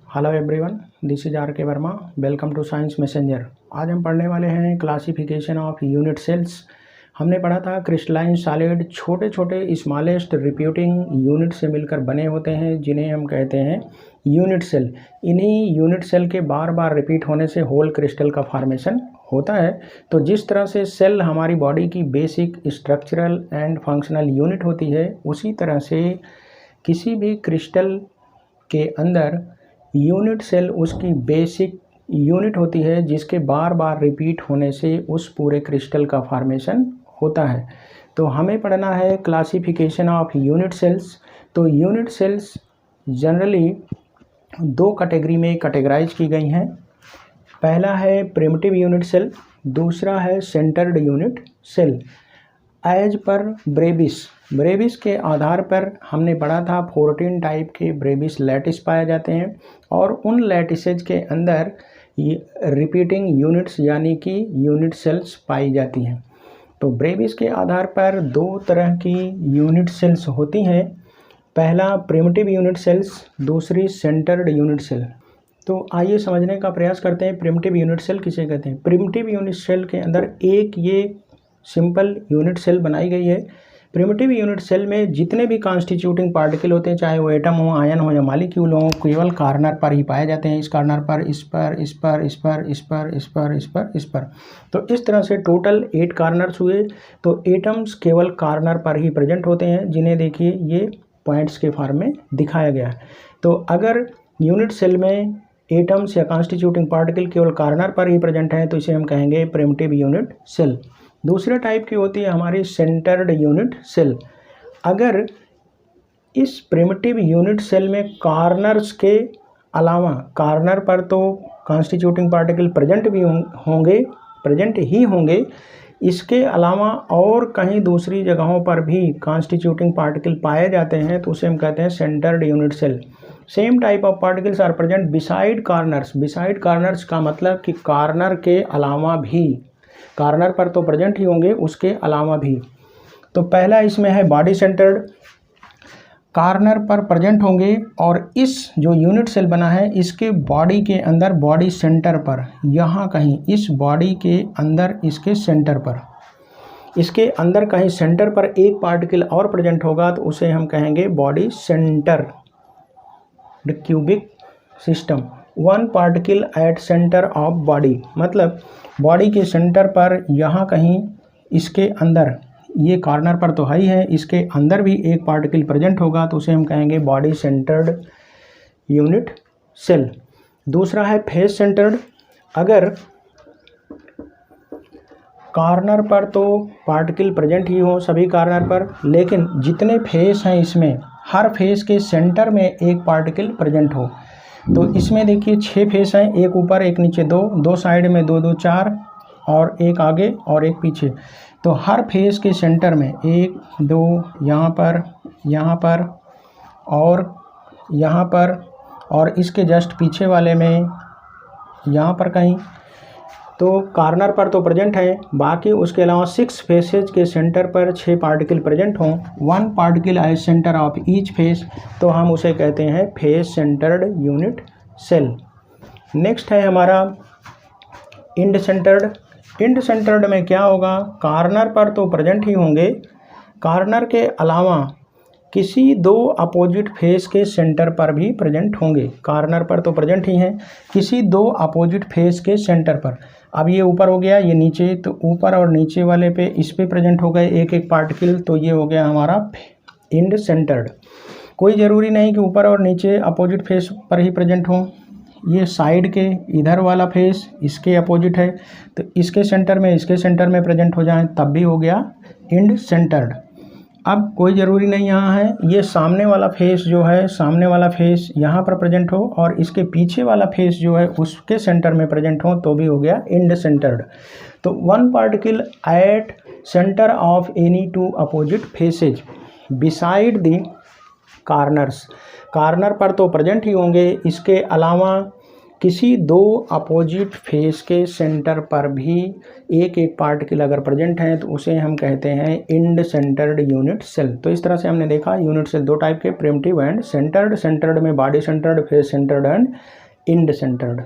Hello everyone, this is R K Verma. Welcome to Science Messenger. आज हम पढ़ने वाले हैं क्लासिफिकेशन ऑफ यूनिट सेल्स। हमने पढ़ा था क्रिस्टलाइन सॉलिड छोटे छोटे स्मॉलेस्ट रिपीटिंग यूनिट से मिलकर बने होते हैं, जिन्हें हम कहते हैं यूनिट सेल। इन्हीं यूनिट सेल के बार बार रिपीट होने से होल क्रिस्टल का फॉर्मेशन होता है। तो जिस तरह से सेल हमारी बॉडी की basic structural and functional unit होती है, उसी तरह से किसी भी क्रिस्टल के अंदर यूनिट सेल उसकी बेसिक यूनिट होती है, जिसके बार बार रिपीट होने से उस पूरे क्रिस्टल का फॉर्मेशन होता है। तो हमें पढ़ना है क्लासिफिकेशन ऑफ यूनिट सेल्स। तो यूनिट सेल्स जनरली दो कैटेगरी में कैटेगराइज की गई हैं। पहला है प्रिमिटिव यूनिट सेल, दूसरा है सेंटर्ड यूनिट सेल। एज पर ब्रेविस के आधार पर हमने पढ़ा था 14 टाइप के ब्रेविस लैटिस पाए जाते हैं, और उन लैटिसेज के अंदर रिपीटिंग यूनिट्स यानी कि यूनिट सेल्स पाई जाती हैं। तो ब्रेविस के आधार पर दो तरह की यूनिट सेल्स होती हैं। पहला प्रिमिटिव यूनिट सेल्स, दूसरी सेंटर्ड यूनिट सेल। तो आइए समझने का प्रयास करते हैं प्रिमिटिव यूनिट सेल किसे कहते हैं। प्रिमिटिव यूनिट सेल के अंदर एक ये सिंपल यूनिट सेल बनाई गई है। प्रिमिटिव यूनिट सेल में जितने भी कॉन्स्टिट्यूटिंग पार्टिकल होते हैं, चाहे वो एटम हो, आयन हो या मॉलिक्यूल हो, केवल कॉर्नर पर ही पाए जाते हैं। इस कॉर्नर पर, इस पर, इस पर, इस पर, इस पर, इस पर, इस पर, इस पर। तो इस तरह से टोटल 8 कॉर्नर्स हुए। तो एटम्स केवल कॉर्नर पर ही प्रेजेंट होते हैं, जिन्हें देखिए ये पॉइंट्स के फॉर्म में दिखाया गया है। तो अगर यूनिट सेल में एटम्स या कॉन्स्टिट्यूटिंग पार्टिकल केवल कॉर्नर पर ही प्रेजेंट हैं, तो इसे हम कहेंगे प्रिमिटिव यूनिट सेल। दूसरे टाइप की होती है हमारी सेंटर्ड यूनिट सेल। अगर इस प्रिमिटिव यूनिट सेल में कॉर्नर्स के अलावा, कॉर्नर पर तो कॉन्स्टिट्यूटिंग पार्टिकल प्रेजेंट ही होंगे, इसके अलावा और कहीं दूसरी जगहों पर भी कॉन्स्टिट्यूटिंग पार्टिकल पाए जाते हैं, तो उसे हम कहते हैं centred unit cell. Same type of particles are present beside corners. Beside corners का मतलब कि कॉर्नर के अलावा भी, कॉर्नर पर तो प्रेजेंट ही होंगे, उसके अलावा भी। तो पहला इसमें है बॉडी सेंटर्ड। कॉर्नर पर प्रेजेंट होंगे और इस जो यूनिट सेल बना है, इसके बॉडी के अंदर, बॉडी सेंटर पर, यहाँ कहीं इस बॉडी के अंदर, इसके सेंटर पर, इसके अंदर कहीं सेंटर पर एक पार्टिकल और प्रेजेंट होगा, तो उसे हम कहेंगे body centre. The cubic system, one particle at centre of body, मतलब बॉडी के सेंटर पर यहाँ कहीं इसके अंदर, ये कॉर्नर पर तो है ही है, इसके अंदर भी एक पार्टिकल प्रेजेंट होगा, तो उसे हम कहेंगे बॉडी सेंटर्ड यूनिट सेल। दूसरा है फेस सेंटर्ड। अगर कॉर्नर पर तो पार्टिकल प्रेजेंट ही हो सभी कॉर्नर पर, लेकिन जितने फेस हैं इसमें, हर फेस के सेंटर में एक पार्टिकल प्रेजेंट हो। तो इसमें देखिए 6 फेस हैं, एक ऊपर एक नीचे, दो साइड में 2 4, और एक आगे और एक पीछे। तो हर फेस के सेंटर में 1 2, यहाँ पर और यहाँ पर, और इसके जस्ट पीछे वाले में यहाँ पर कहीं। तो कॉर्नर पर तो प्रेजेंट है, बाकी उसके अलावा 6 फेसेज के सेंटर पर 6 पार्टिकल प्रेजेंट हों, 1 particle as centre of each face, तो हम उसे कहते हैं face centred unit cell. Next है हमारा इंड सेंटर्ड। इंड सेंटर्ड में क्या होगा, कॉर्नर पर तो प्रेजेंट ही होंगे, कॉर्नर के अलावा किसी 2 अपोजिट फेस के सेंटर पर भी प्रेजेंट होंगे। कॉर्नर पर तो प्रेजेंट ही हैं, किसी 2 अपोजिट फेस के सेंटर पर। अब ये ऊपर हो गया, ये नीचे, तो ऊपर और नीचे वाले पे, इस पे प्रेजेंट हो गए एक पार्टिकल, तो ये हो गया हमारा इंड सेंटर्ड। कोई ज़रूरी नहीं कि ऊपर और नीचे अपोजिट फेस पर ही प्रेजेंट हों, ये साइड के इधर वाला फेस इसके अपोजिट है, तो इसके सेंटर में, इसके सेंटर में प्रेजेंट हो जाए, तब भी हो गया इंड सेंटर्ड। अब कोई ज़रूरी नहीं यहाँ है, ये सामने वाला फेस जो है, सामने वाला फेस यहाँ पर प्रेजेंट हो, और इसके पीछे वाला फेस जो है उसके सेंटर में प्रेजेंट हो, तो भी हो गया इंड सेंटर्ड। तो 1 particle at centre of any 2 opposite faces beside the corners. Corner पर तो प्रेजेंट ही होंगे, इसके अलावा किसी दो अपोजिट फेस के सेंटर पर भी एक एक पार्टिकल अगर प्रेजेंट है तो उसे हम कहते हैं इंड सेंटर्ड यूनिट सेल। तो इस तरह से हमने देखा यूनिट सेल दो टाइप के, प्रिमिटिव एंड सेंटर्ड। सेंटर्ड में body centred, face centred and end centred.